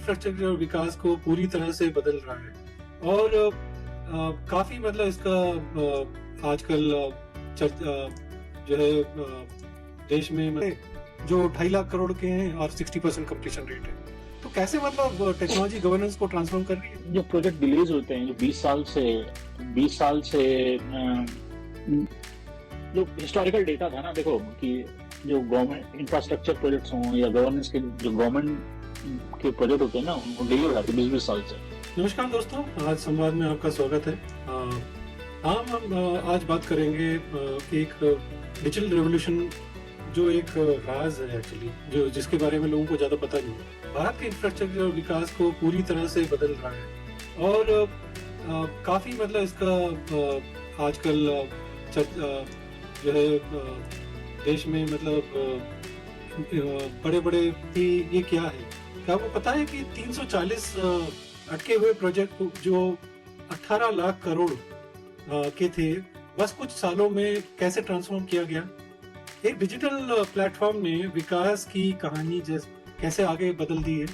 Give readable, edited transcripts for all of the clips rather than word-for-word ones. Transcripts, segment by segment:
Infrastructure विकास को पूरी तरह से बदल रहा है और काफी मतलब इसका आजकल जो है देश में जो 2.5 लाख करोड़ के हैं और 60% कंप्लीशन रेट है। तो कैसे मतलब टेक्नोलॉजी गवर्नेंस को ट्रांसफॉर्म कर रही है? जो प्रोजेक्ट डिलेज होते हैं, जो 20 साल से जो हिस्टोरिकल डेटा था ना, देखो कि जो गवर्नमेंट इंफ्रास्ट्रक्चर प्रोजेक्ट्स हों या गवर्नेंस के जो गवर्नमेंट के प्रोजेक्ट होते हैं ना, उनको डिले हो जाते हैं 20 साल से। नमस्कार दोस्तों, आज संवाद में आपका स्वागत है। हम आज बात करेंगे एक डिजिटल रेवोल्यूशन जो एक राज है एक्चुअली, जो जिसके बारे में लोगों को ज़्यादा पता नहीं है। भारत के इंफ्रास्ट्रक्चर विकास को पूरी तरह से बदल रहा है और काफ़ी मतलब इसका आजकल जो है देश में मतलब बड़े बड़े ये क्या है, क्या आपको पता है कि 340 अटके हुए प्रोजेक्ट जो 18 लाख करोड़ के थे, बस कुछ सालों में कैसे ट्रांसफॉर्म किया गया। एक डिजिटल प्लेटफॉर्म ने विकास की कहानी कैसे आगे बदल दी है।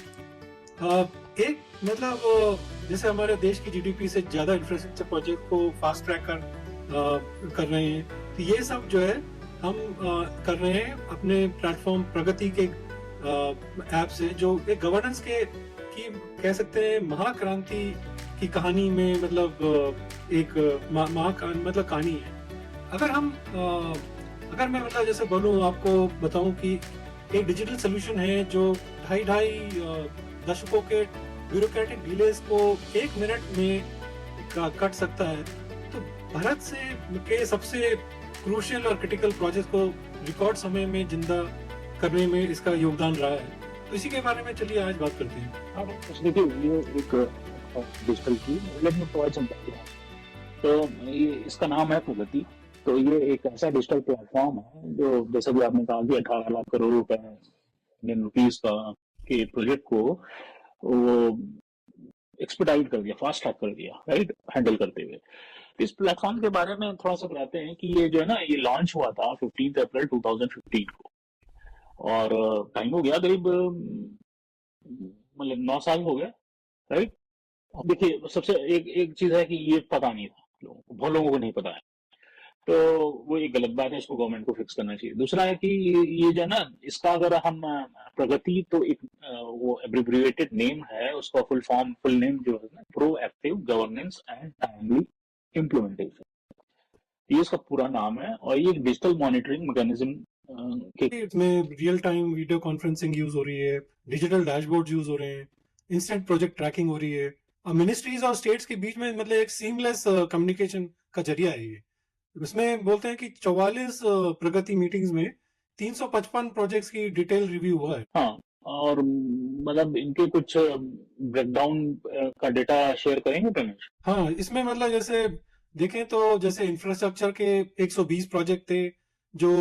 एक मतलब जैसे हमारे देश की जीडीपी से ज्यादा इंफ्रास्ट्रक्चर प्रोजेक्ट को फास्ट ट्रैक कर रहे हैं, तो ये सब जो है हम कर रहे हैं अपने प्लेटफॉर्म प्रगति के ऐप से, जो एक गवर्नेंस की कह सकते हैं महाक्रांति की कहानी में मतलब एक मतलब कहानी है। अगर मैं मतलब जैसे बोलूँ, आपको बताऊं कि एक डिजिटल सोल्यूशन है जो ढाई दशकों के ब्यूरोक्रेटिक डिलेस को 1 मिनट में कट सकता है, तो भारत के सबसे क्रूशियल और क्रिटिकल प्रोजेक्ट को रिकॉर्ड समय में जिंदा करने में इसका योगदान रहा है। तो इसी के बारे में चलिए आज बात करते हैं। देखिए, ये एक डिजिटल की let me provide some background. तो ये इसका नाम है प्रगति। तो ये एक ऐसा डिजिटल प्लेटफॉर्म है जो, जैसे भी आपने कहा कि 18 लाख करोड़ रुपए इंडियन रुपीस का के प्रोजेक्ट को वो एक्सपर्टाइज कर दिया, फास्ट ट्रैक कर दिया, राइट, हैंडल करते हुए। इस प्लेटफॉर्म के बारे में थोड़ा सा बताते हैं कि ये जो है ना, ये लॉन्च हुआ था 15 अप्रैल 2015 को, और टाइम हो गया करीब मतलब 9 साल हो गए, राइट। देखिए, सबसे एक चीज है कि ये पता नहीं था बहुत लोगों को नहीं पता है, तो वो एक गलत बात है, इसको गवर्नमेंट को फिक्स करना चाहिए। दूसरा है कि ये जो है ना, इसका अगर हम प्रगति, तो एक वो एब्रिविएटेड नेम है, उसका फुल नेम जो है ना, proactive governance and timely implementation, ये इसका पूरा नाम है। और ये एक डिजिटल मॉनिटरिंग मैकेनिज्म इसमें real time video conferencing use हो रही है, डिजिटल डैशबोर्ड यूज हो रहे हैं, इंस्टेंट प्रोजेक्ट ट्रैकिंग हो रही है, और मिनिस्ट्रीज और स्टेट्स के बीच में मतलब एक सीमलेस कम्युनिकेशन का जरिया है ये। इसमें बोलते हैं कि 44 प्रगति मीटिंग्स में 355 प्रोजेक्ट्स की डिटेल रिव्यू हुआ है। हाँ, और मतलब इनके कुछ ब्रेकडाउन का डेटा शेयर करेंगे पेमेंट। हाँ, इसमें मतलब जैसे देखें तो जैसे इंफ्रास्ट्रक्चर के 120 प्रोजेक्ट थे जो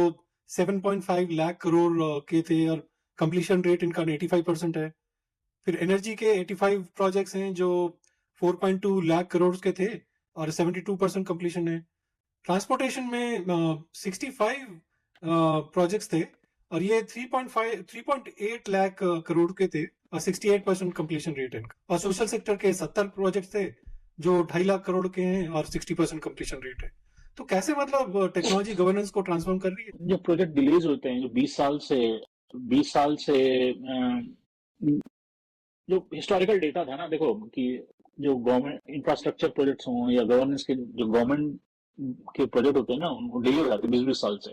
7.5 लाख करोड़ के थे और कंप्लीशन रेट इनका 85% है। फिर एनर्जी के 85 प्रोजेक्ट्स हैं जो 4.2 लाख करोड़ के थे और 72% कंप्लीशन है। ट्रांसपोर्टेशन में 65 प्रोजेक्ट्स थे और ये 3.8 लाख करोड़ के थे और 68% कंप्लीशन रेट है इनका। और सोशल सेक्टर के 70 प्रोजेक्ट्स थे जो 2.5 लाख करोड़ के हैं और 60% कंप्लीशन रेट है। तो कैसे मतलब टेक्नोलॉजी गवर्नेंस को ट्रांसफॉर्म कर रही है? जो प्रोजेक्ट डिलेज होते हैं, जो 20 साल से जो हिस्टोरिकल डेटा था ना, देखो कि जो गवर्नमेंट इंफ्रास्ट्रक्चर प्रोजेक्ट्स हों या गवर्नेंस के जो गवर्नमेंट के प्रोजेक्ट होते हैं ना, उनको डिले हो जाते हैं 20 साल से।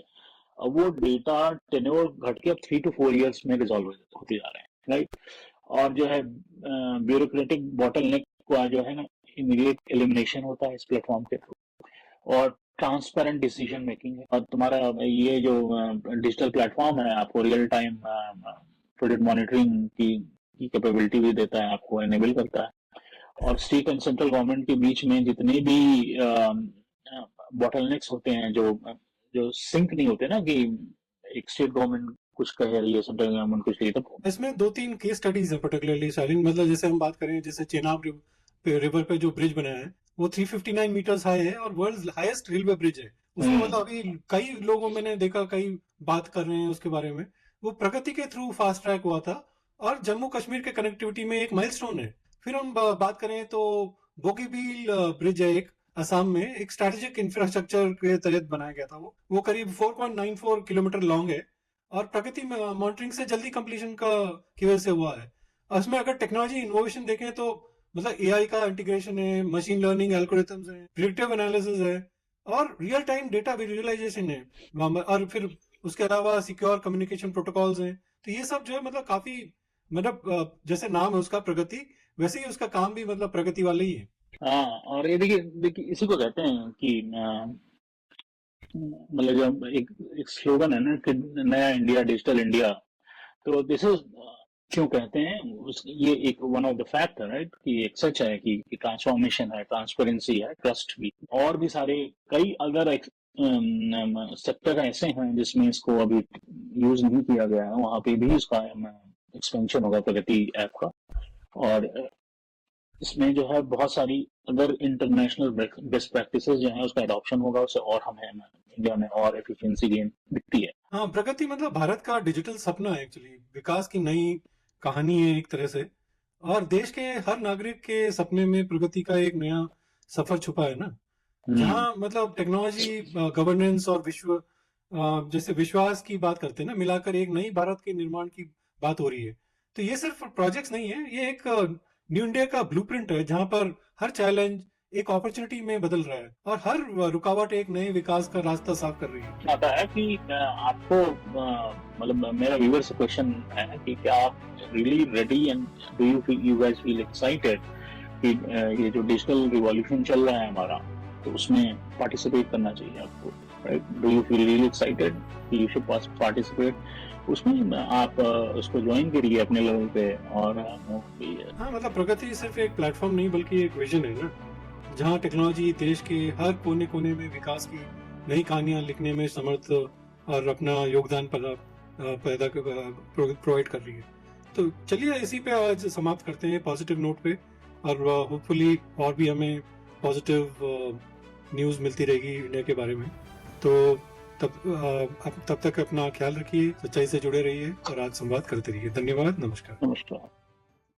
अब वो डेटा टेन्योर घट के अब 3 to 4 years में रिजॉल्व होते जा रहे हैं, राइट। और जो है ब्यूरोक्रेटिक बॉटलनेक का जो है ना, इमीडिएट एलिमिनेशन होता है इस प्लेटफॉर्म के थ्रू, और ट्रांसपेरेंट डिसीजन मेकिंग है। और तुम्हारा ये जो डिजिटल प्लेटफॉर्म है, आपको रियल टाइम प्रोजेक्ट मॉनिटरिंग की कैपेबिलिटी भी देता है, आपको एनेबल करता है। और स्टेट एंड सेंट्रल गवर्नमेंट के बीच में जितने भी बॉटलनेक्स होते हैं, जो सिंक नहीं होते ना, कि एक स्टेट गवर्नमेंट कुछ कह रही है, सेंट्रल गवर्नमेंट कुछ कह रही है, तो इसमें 2-3 केस स्टडीज है पर्टिकुलरली शालीन। मतलब जैसे हम बात करें, जैसे चेनाब रिवर पे जो ब्रिज बनाया है वो 359 मीटर्स हाई है और वर्ल्ड हाईएस्ट रेलवे ब्रिज है। उसमें मतलब अभी कई लोगों मैंने देखा, कई बात कर रहे हैं उसके बारे में। वो प्रगति के थ्रू फास्ट ट्रैक हुआ था और जम्मू कश्मीर के कनेक्टिविटी में एक माइलस्टोन है। फिर हम बात करें तो बोगीबील ब्रिज है एक असम में, एक स्ट्रैटेजिक इंफ्रास्ट्रक्चर के तहत बनाया गया था। वो करीब 4.94 किलोमीटर लॉन्ग है और प्रगति मॉनिटरिंग से जल्दी कंप्लीशन की वजह से हुआ है। और उसमें अगर टेक्नोलॉजी इनोवेशन देखें तो मतलब एआई का इंटीग्रेशन है, मशीन लर्निंग एल्गोरिथम्स है, प्रिडिक्टिव एनालिसिस है और रियल टाइम डेटा विजुअलाइजेशन है, और फिर उसके अलावा सिक्योर कम्युनिकेशन प्रोटोकॉल्स हैं। तो ये सब जो है मतलब काफी मतलब जैसे नाम है उसका प्रगति, वैसे ही उसका काम भी मतलब प्रगति वाला ही है। हाँ, और ये देखिए देखिए इसी को कहते हैं कि मतलब जब एक स्लोगन है ना कि नया इंडिया, डिजिटल इंडिया, तो दिस इज क्यों कहते हैं ये एक वन ऑफ द फैक्ट है, राइट, कि एक सच है कि ट्रांसफॉर्मेशन है, ट्रांसपेरेंसी है, ट्रस्ट भी, और भी सारे कई अदर सेक्टर ऐसे हैं जिसमें इसको अभी यूज नहीं किया गया है, वहां पे भी इसका एक्सपेंशन होगा प्रगति ऐप का। और इसमें जो है बहुत सारी अगर इंटरनेशनल बेस्ट प्रैक्टिसेस जो है उसका एडॉप्शन होगा, उससे और हमें इंडिया में और एफिशिएंसी गेन दिखती है। हाँ, प्रगति मतलब भारत का डिजिटल सपना है एक्चुअली, विकास की नई कहानी है एक तरह से। और देश के हर नागरिक के सपने में प्रगति का एक नया सफर छुपा है ना, जहाँ मतलब टेक्नोलॉजी, गवर्नेंस और जैसे विश्वास की बात करते हैं ना, मिलाकर एक नई भारत के निर्माण की बात हो रही है। तो ये सिर्फ प्रोजेक्ट्स नहीं है, ये एक न्यू इंडिया का ब्लूप्रिंट है जहाँ पर हर चैलेंज एक अपॉर्चुनिटी में बदल रहा है और हर रुकावट एक नए विकास का रास्ता साफ कर रही है। आता है कि आपको मतलब मेरा व्यूअर से क्वेश्चन है कि क्या आप really ready and do you guys feel excited कि ये जो डिजिटल रिवॉल्यूशन चल रहा है हमारा, तो उसमें पार्टिसिपेट करना चाहिए आपको, right? Do you feel really excited कि यू शुड पार्टिसिपेट उसमें? आप उसको ज्वाइन करिए अपने लेवल पे। और हाँ, मतलब प्रगति सिर्फ एक प्लेटफॉर्म नहीं बल्कि एक विजन है ना, जहाँ टेक्नोलॉजी देश के हर कोने कोने में विकास की नई कहानियां लिखने में समर्थ और अपना योगदान पैदा प्रोवाइड कर रही है। तो चलिए इसी पे आज समाप्त करते हैं पॉजिटिव नोट पे, और होपफुली और भी हमें पॉजिटिव न्यूज़ मिलती रहेगी इंडिया के बारे में। तो तब तक अपना ख्याल रखिए, सच्चाई से जुड़े रहिए और आज संवाद करते रहिए। धन्यवाद, नमस्कार। नमस्कार।